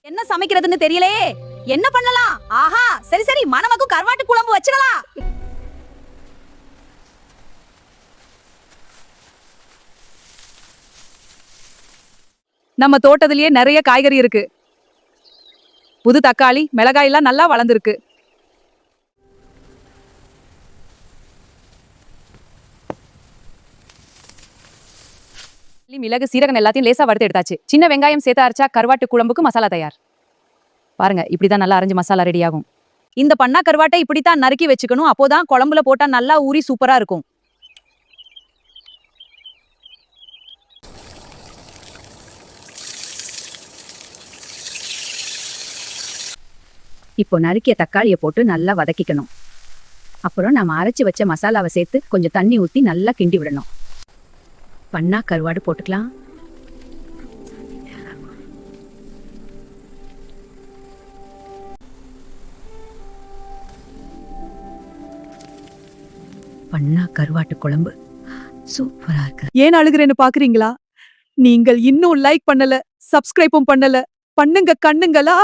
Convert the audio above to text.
என்ன சமைக்கிறதுன்னு தெரியலையே. என்ன பண்ணலாம்? ஆஹா, சரி சரி, மணமக்கும் கருவாட்டு குழம்பு வச்சுக்கலாம். நம்ம தோட்டத்திலேயே நிறைய காய்கறி இருக்கு. புது தக்காளி, மிளகாய் எல்லாம் நல்லா வளர்ந்துருக்கு. மிளகு, சீரகம் எல்லாத்தையும் லேசா வறுத்து எடுத்தாச்சு. சின்ன வெங்காயம் சேர்த்து அரைச்சா கருவாட்டு குழம்புக்கு மசாலா தயார். பாருங்க, இப்படிதான் நல்லா அரைஞ்சு மசாலா ரெடி ஆகும். இந்த பண்ணா கருவாட்டை இப்படித்தான் நறுக்கி வச்சுக்கணும். அப்போதான் குழம்புல போட்டா நல்லா ஊறி சூப்பரா இருக்கும். இப்போ நறுக்கிய தக்காளியை போட்டு நல்லா வதக்கிக்கணும். அப்புறம் நாம அரைச்சு வச்ச மசாலாவை சேர்த்து கொஞ்சம் தண்ணி ஊத்தி நல்லா கிண்டி விடணும். பண்ணா கருவாடு போட்டுக்கலாம். பண்ணா கருவாட்டு குழம்பு சூப்பரா இருக்கு. ஏன் அழுகிறேன்னு பாக்குறீங்களா? நீங்கள் இன்னும் லைக் பண்ணல, சப்ஸ்கிரைபும் பண்ணல. பண்ணுங்க கண்ணுங்களா.